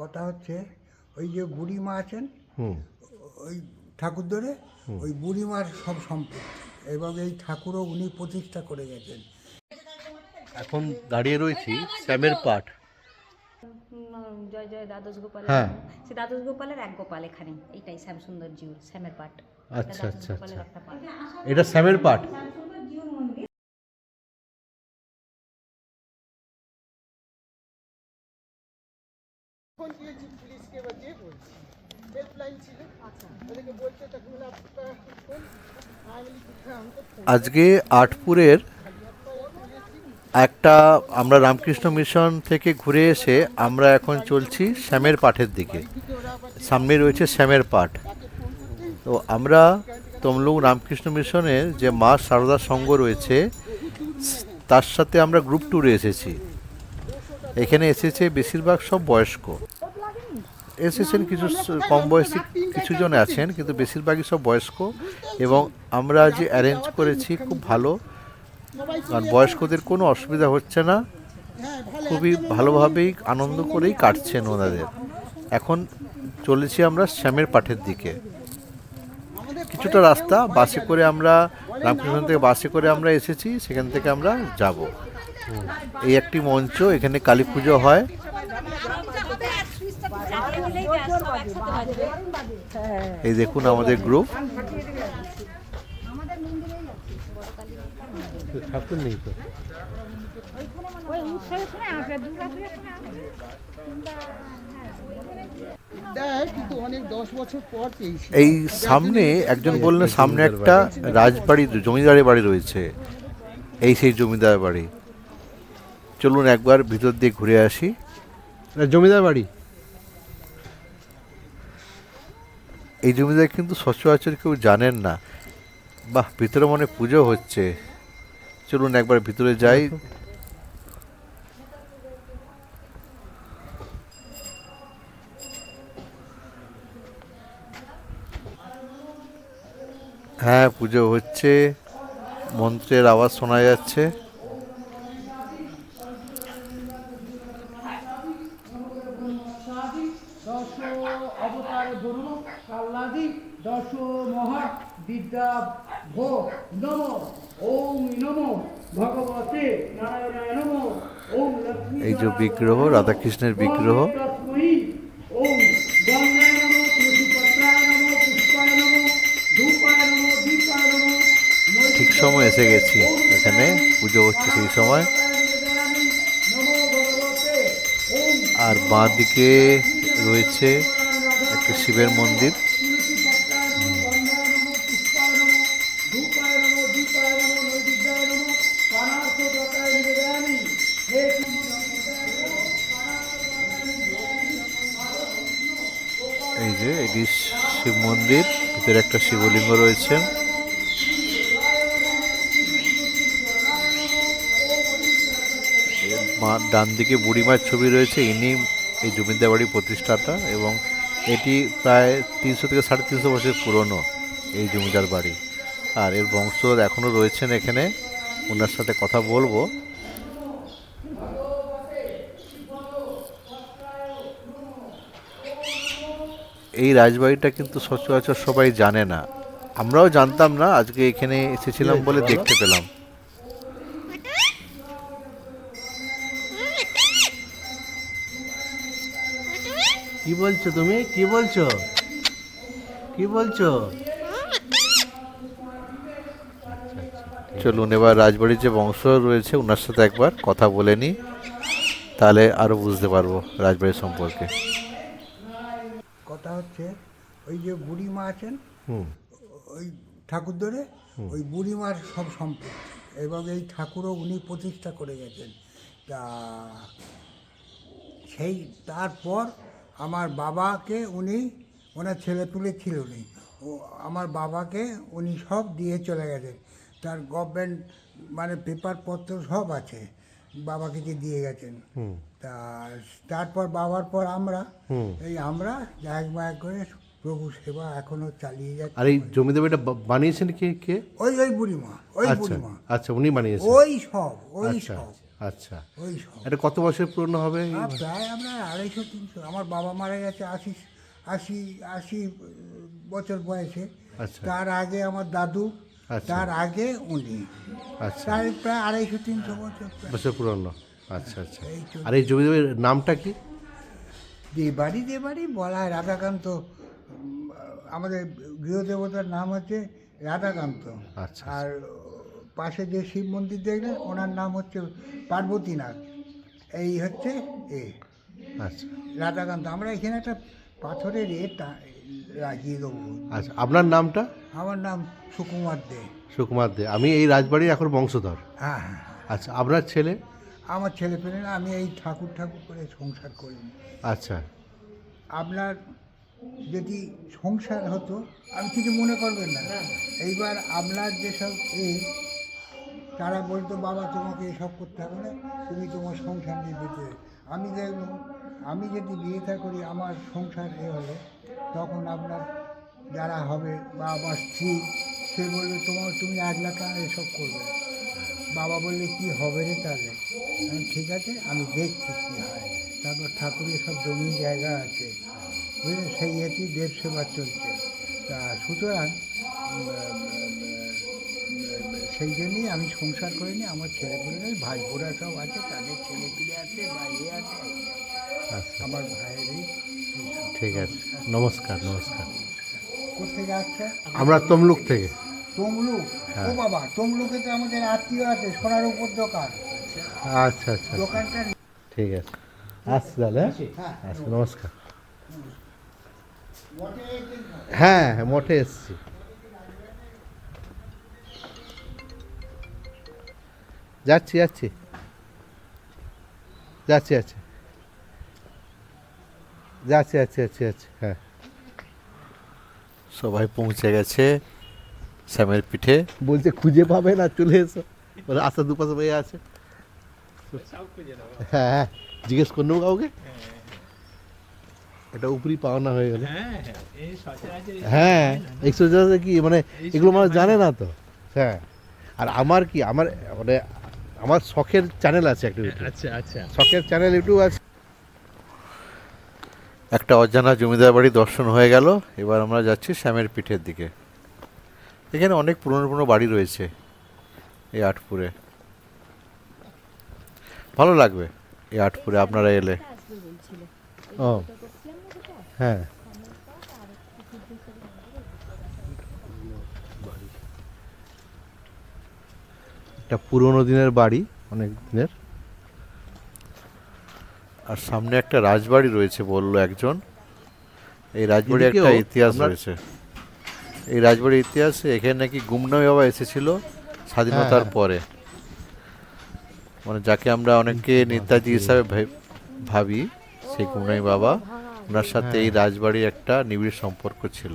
কথা হচ্ছে ওই যে বুড়িমা আছেন, হুম ওই ঠাকুর ধরে ওই বুড়িমার সব সম্পত্তি, এবং এই ঠাকুরও উনি প্রতিষ্ঠা করে গেছেন। এখন দাঁড়িয়ে রয়েছি শ্যামের পাঠ। জয় জয় দ্বাদশ গোপাল। হ্যাঁ। সে দ্বাদশ গোপালের এক গোপাল এখানে, এইটাই শ্যাম সুন্দর জিউর শ্যামের পাঠ। আচ্ছা দ্বাদশ আচ্ছা গোপালের আচ্ছা, একটা পাঠ। এটা শ্যামের পাঠ। ফোন দিয়েছি পুলিশকে, বা যে বলছি হেল্পলাইন ছিল, ওদেরকে বলতে তখন বলে আপনার ফোন আমি তো ফোন আজকে আটপুরের একটা আমরা রামকৃষ্ণ মিশন থেকে ঘুরে এসে আমরা এখন চলছি শ্যামের পাঠের দিকে। সামনে রয়েছে শ্যামের পাঠ। তো আমরা তমলুক রামকৃষ্ণ মিশনের যে মা সারদা সংঘ রয়েছে তার সাথে আমরা গ্রুপ ট্যুরে এসেছি। এখানে এসেছে বেশিরভাগ সব বয়স্ক, এসেছেন কিছু কম বয়সী কিছুজন আছেন, কিন্তু বেশিরভাগই সব বয়স্ক। এবং আমরা যে অ্যারেঞ্জ করেছি খুব ভালো, কারণ বয়স্কদের কোনো অসুবিধা হচ্ছে না, খুবই ভালোভাবেই আনন্দ করেই কাটছেন ওনাদের। এখন চলেছি আমরা শ্যামের পাঠের দিকে। কিছুটা রাস্তা বাসে করে আমরা রামকৃষ্ণ থেকে বাসে করে আমরা এসেছি, সেখান থেকে আমরা যাব। এই একটি মঞ্চ, এখানে কালী পুজো হয়। এই দেখুন আমাদের গ্রুপ। ঠাকুর নেই তো, দেয় কিন্তু অনেক 10 বছর পর পেয়েছি। এই সামনে একজন বললেন সামনে একটা রাজবাড়ি জমিদারের বাড়ি রয়েছে, এই সেই জমিদার বাড়ি। চলুন একবার ভিতর দিয়ে ঘুরে আসি। জমিদার বাড়ি। এই জমিদার কিন্তু সচরাচর কেউ জানেন না। বাহ, ভিতরে মনে পুজো হচ্ছে। চলুন একবার ভিতরে যাই। হ্যাঁ, পুজো হচ্ছে, মন্ত্রের আওয়াজ শোনা যাচ্ছে। দশ অবতার গুরু কাল্লাদি দশ মহা বিদ্যা ভো নম ওম নম ভগবতে নারায়ণায় নম ওম লক্ষ্মী এই যে বিগ্রহ, রাধাকৃষ্ণের বিগ্রহ। ওম গঙ্গায় নম তুলসীপত্রায় নম পুষ্পায় নম ধূপায় নম দীপায় নম। ঠিক সময় এসে গেছি, এখানে পুজো হচ্ছে সেই সময়। আর বাঁ দিকে রয়েছে একটা শিবের মন্দির। এই যে এটি শিব মন্দির, ভিতরে একটা শিবলিঙ্গ রয়েছে। ডান দিকে বুড়িমার ছবি রয়েছে, ইনি এই জমিদার বাড়ির প্রতিষ্ঠাতা, এবং এটি প্রায় 300 থেকে 350 বছর পুরনো এই জমিদার বাড়ি। আর এর বংশধর এখনও রয়েছেন এখানে, ওনার সাথে কথা বলবো। এই রাজবাড়িটা কিন্তু সচরাচর সবাই জানে না, আমরাও জানতাম না, আজকে এখানে এসেছিলাম বলে দেখতে পেলাম। কি বলছো তুমি? কি বলছো? কি বলছো? চলুন এবার রাজবাড়ির যে বংশধর রয়েছে ওনার সাথে একবার কথা বলে নিই, তাহলে আরও বুঝতে পারবো রাজবাড়ির সম্পর্কে। কথা হচ্ছে ওই যে বুড়িমা আছেন, হুম ওই ঠাকুর ধরে ওই বুড়িমার সব সম্পত্তি, এবং এই ঠাকুরও উনি প্রতিষ্ঠা করে গেছেন। তা সেই তারপর আমার বাবাকে উনি, ওনার ছেলেপুলে ছিল নি, ও আমার বাবাকে উনি সব দিয়ে চলে গেছেন। তার গভর্নমেন্ট মানে পেপারপত্র সব আছে, বাবাকে যে দিয়ে গেছেন। তা তারপর বাবার পর আমরা, এই আমরা জায়গ মায়গ করে প্রভু সেবা এখনো চালিয়ে যাচ্ছি। আর এই জমিদার বাড়িটা বানিয়েছেন কে কে? ওই বুড়িমা, ওই আচ্ছা বুড়িমা, আচ্ছা, উনি বানিয়েছেন। ওই সব, ওই আচ্ছা। সব। আচ্ছা, ওই সব এটা কত বছর পুরনো হবে? প্রায় আমরা 250-300। আমার বাবা মারা গেছে 80 বছর বয়সে। আচ্ছা। তার আগে আমার দাদু, আচ্ছা। তার আগে উনি, আচ্ছা, তার প্রায় 250-300 বছর প্রায়। বছর পুরনো। আচ্ছা আচ্ছা। এই চলছে। আর এই জমিদারের নামটা কি? দেবাড়ি বলা হয় রাধাকান্ত। আমাদের গৃহদেবতার নাম হচ্ছে রাধাকান্ত। আচ্ছা। আর পাশে যে শিব মন্দির দেখলেন ওনার নাম হচ্ছে পার্বতীনাথ। এই হচ্ছে আচ্ছা রাধাকান্ত। আমরা এখানে একটা পাথরের লাগিয়ে দেবো। আচ্ছা, আপনার নামটা? আমার নাম সুকুমার দে। সুকুমার দে। আমি এই রাজবাড়ির এখন বংশধর। হ্যাঁ হ্যাঁ। আচ্ছা, আপনার ছেলে? আমার ছেলে পেলে না, আমি এই ঠাকুর করে সংসার করি। আচ্ছা আপনার যদি সংসার হতো, আমি কিছু মনে করবেন না। এইবার আপনার যেসব তারা বলতো বাবা তোমাকে এসব করতে হবে না, তুমি তোমার সংসার নিয়ে বেঁচে। আমি দেখলাম আমি যদি বিয়েটা করি আমার সংসার হলে তখন আপনার যারা হবে বা আমার স্ত্রী, সে বলবে তুমি 1 লাখ টাকা এসব করবে। বাবা বললে কি হবে রে তাহলে? ঠিক আছে, আমি দেখছি কী হয়। তারপর ঠাকুরের সব জমি জায়গা আছে, বুঝলেন, সেই দেব সেবা চলছে। তা সুতরাং সেই জন্যই আমি সংসার করিনি। আমার ছেলেপুলের ভাই বোরা সব আছে, তাদের ছেলেপিলে আছে বা আছে। আচ্ছা, আমার ভাইয়েরই। ঠিক আছে। নমস্কার নমস্কার। কোথেকে আসছে? আমরা তমলুক থেকে। তমলুক? ও বাবা, তমলুকে তো আমাদের আত্মীয় আছে, সোনার উপর দোকান। আচ্ছা আচ্ছা, দোকানটা ঠিক আছে। আসছি তাহলে। আচ্ছা, নমস্কার। হ্যাঁ মঠে এসছি। যাচ্ছি যাচ্ছি যাচ্ছি যাচ্ছি যাচ্ছি যাচ্ছি যাচ্ছি যাচ্ছি হ্যাঁ। সবাই পৌঁছে গেছে শ্যামের পিঠে। বলছে খুঁজে পাবে না, চলে এসো। রাস্তা দুপাশে বয়ে আছে। হ্যাঁ হ্যাঁ, জিজ্ঞেস করে নেবো কাউকে। এটা উপরই পাওনা হয়ে গেল। হ্যাঁ, এক্সারসাইজ কি মানে এগুলো মানুষ জানে না তো। হ্যাঁ, আর আমার কি মানে আমার শখের চ্যানেল আছে একটা। আচ্ছা আচ্ছা, শখের চ্যানেল ইউটিউব আছে। একটা অজানা জমিদার বাড়ি দর্শন হয়ে গেল। এবার আমরা যাচ্ছি শ্যামের পিঠের দিকে। এখানে অনেক পুরনো বাড়ি রয়েছে এই আটপুরে। ভালো লাগবে এই আটপুরে আপনারা এলে। ও হ্যাঁ, একটা পুরোনো দিনের বাড়ি, অনেক দিনের। আর সামনে একটা রাজবাড়ি রয়েছে বললো একজন। এই রাজবাড়ির একটা এদিকেও ইতিহাস আমরা- রয়েছে। এই রাজবাড়ির ইতিহাসে এখানে নাকি গুমনামি বাবা এসেছিল স্বাধীনতার হ্যাঁ। পরে। মানে যাকে আমরা অনেকে নেতাজি হিসাবে ভাবি, সেই গুমনামি বাবা, ওনার সাথে এই রাজবাড়ির একটা নিবিড় সম্পর্ক ছিল।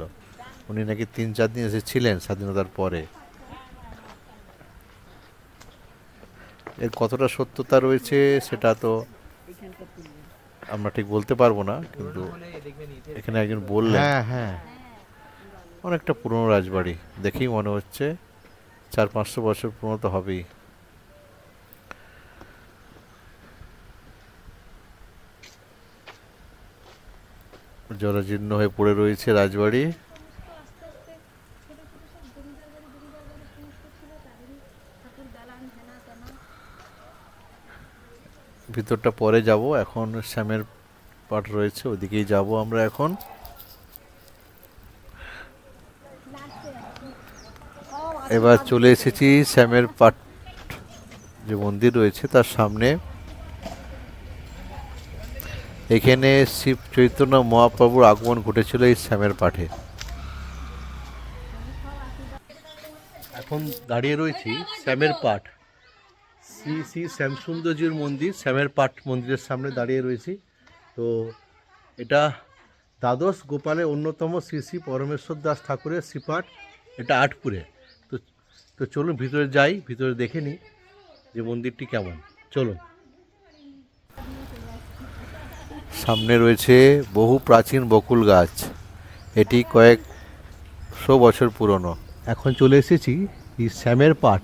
উনি নাকি 3-4 দিন এসেছিলেন স্বাধীনতার পরে। এর কতটা সত্যতা রয়েছে সেটা তো আমরা ঠিক বলতে পারবো না, কিন্তু এখানে একজন বললেন হ্যাঁ হ্যাঁ, অনেকটা পুরনো রাজবাড়ি দেখেই মনে হচ্ছে 400-500 বছর পুরনো তো হবেই। জরাজীর্ণ হয়ে পড়ে রয়েছে রাজবাড়ি। ভিতরটা পরে যাব, এখন শ্যামের পাট রয়েছে ওদিকেই যাব আমরা এখন। এবার চলে এসেছি শ্যামের পাট যে মন্দির রয়েছে তার সামনে। এখানে শিব চৈতন্য মহাপ্রভুর আগমন ঘটেছিল এই শ্যামের পাঠে। এখন দাঁড়িয়ে রয়েছি শ্যামের পাঠ, শ্রী শ্রী শ্যামসুন্দরজির মন্দির, শ্যামের পাঠ মন্দিরের সামনে দাঁড়িয়ে রয়েছি। তো এটা দ্বাদশ গোপালের অন্যতম শ্রী শ্রী পরমেশ্বর দাস ঠাকুরের শ্রীপাঠ। এটা আটপুরে। তো তো চলুন ভিতরে যাই, ভিতরে দেখে নিই যে মন্দিরটি কেমন। চলুন। সামনে রয়েছে বহু প্রাচীন বকুল গাছ। এটি কয়েকশো বছর পুরনো। এখন চলে এসেছি এই শ্যামের পাঠ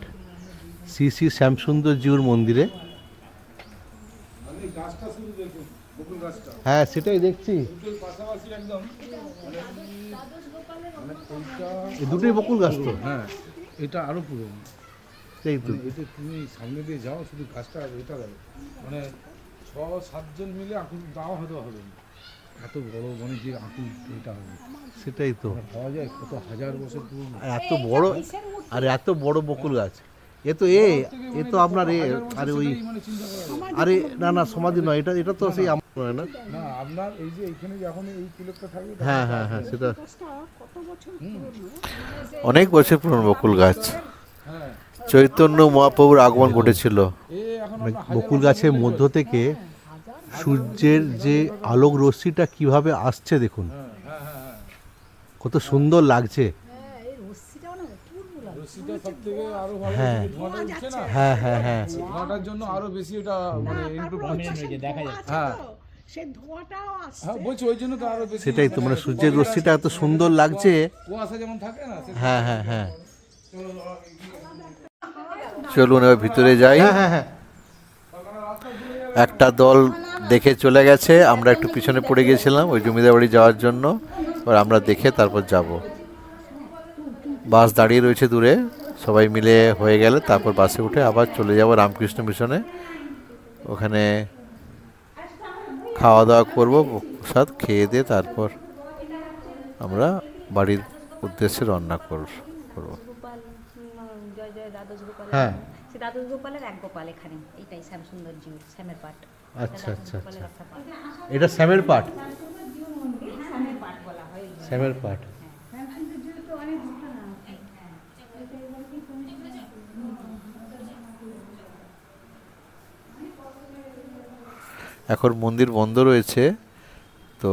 শ্রী শ্রী শ্যামসুন্দরজিউর মন্দিরে। হ্যাঁ সেটাই দেখছি, এই দুটোই বকুল গাছ তো। হ্যাঁ, এটা আরো পুরনো। সেই তো, এটা তুমি সামনে দিয়ে যাও, শুধু গাছটা এটা গেল, মানে 6-7 জন মিলে আকুল দাও হয়তো হবে না। এত বড় মানে যে আকুল এটা হবে, সেটাই তো। পাওয়া যায় কত হাজার বছর পুরনো। আর এত বড়, আর এত বড় বকুল গাছ, এ তো এ তো আপনার আরে ওই, মানে চিন্তা করা যায়। আরে না না সমাধি নয়, এটা এটা তো সেই আমার নয় না। না, আপনার এই যে এইখানে যখন এই তিলকটা থাকবে, হ্যাঁ হ্যাঁ হ্যাঁ, সেটা কত বছর পুরনো? অনেক বছর পুরনো বকুল গাছ। হ্যাঁ, চৈতন্য মহাপ্রভুর আগমন ঘটেছিল। এ এখন মানে বকুল গাছের মধ্য থেকে সূর্যের যে আলোক রশ্মিটা কিভাবে আসছে দেখুন, কত সুন্দর লাগছে। রশ্মিটা সব থেকে আরো ভালো, হ্যাঁ। যে ধোঁয়াটা উঠছে না, হ্যাঁ হ্যাঁ হ্যাঁ, ধোঁয়াটার জন্য আরো বেশি এটা মানে ইমপ্রুভ হচ্ছে। হ্যাঁ সে ধোঁয়াটাও আসছে। হ্যাঁ, বলছি ওই জন্য তো আরো বেশি। সেটাই তো, মানে সূর্যের রশ্মিটা এত সুন্দর লাগছে। কুয়াশা যেমন থাকে না, হ্যাঁ হ্যাঁ হ্যাঁ চলুন এবার ভিতরে যাই। হ্যাঁ হ্যাঁ হ্যাঁ, একটা দল দেখে চলে গেছে, আমরা একটু পিছনে পড়ে গেছিলাম ওই জমিদার বাড়ি যাওয়ার জন্য। এবার আমরা দেখে তারপর যাব। বাস দাঁড়িয়ে রয়েছে দূরে, সবাই মিলে হয়ে গেলে তারপর বাসে উঠে আবার চলে যাব রামকৃষ্ণ মিশনে। ওখানে খাওয়া দাওয়া করবো, প্রসাদ খেয়ে দিয়ে তারপর আমরা বাড়ির উদ্দেশ্যে রওনা করব। গোপাল জয় জয় দ্বাদশ গোপাল, হ্যাঁ। সে দ্বাদশ গোপালের এক গোপাল এখানে, এইটাই শ্যাম সুন্দর জিউর, শ্যামের পাঠ। আচ্ছা আচ্ছা গোপালের আচ্ছা, একটা পাঠ। এটা শ্যামের পাঠ, শ্যামের পাঠ বলা হয়। শ্যামের পাঠ। এখন মন্দির বন্ধ রয়েছে, তো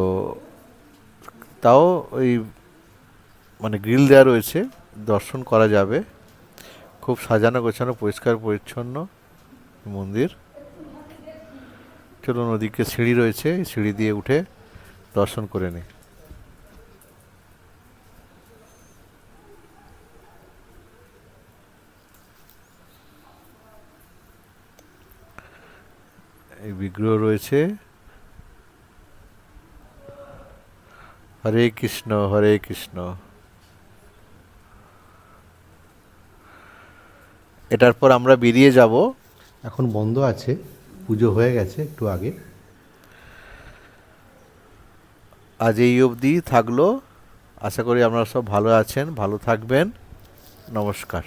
তাও ওই মানে গ্রিল দেওয়া রয়েছে, দর্শন করা যাবে। খুব সাজানো গোছানো পরিষ্কার পরিচ্ছন্ন মন্দির। চলুন, ওদিকে সিঁড়ি রয়েছে, এই সিঁড়ি দিয়ে উঠে দর্শন করে নিই। এই বিগ্রহ রয়েছে। হরে কৃষ্ণ হরে কৃষ্ণ। এটার পর আমরা বেরিয়ে যাব। এখন বন্ধ আছে, পুজো হয়ে গেছে একটু আগে। আজ এই অবধি থাকলো। আশা করি আপনারা সব ভালো আছেন, ভালো থাকবেন। নমস্কার।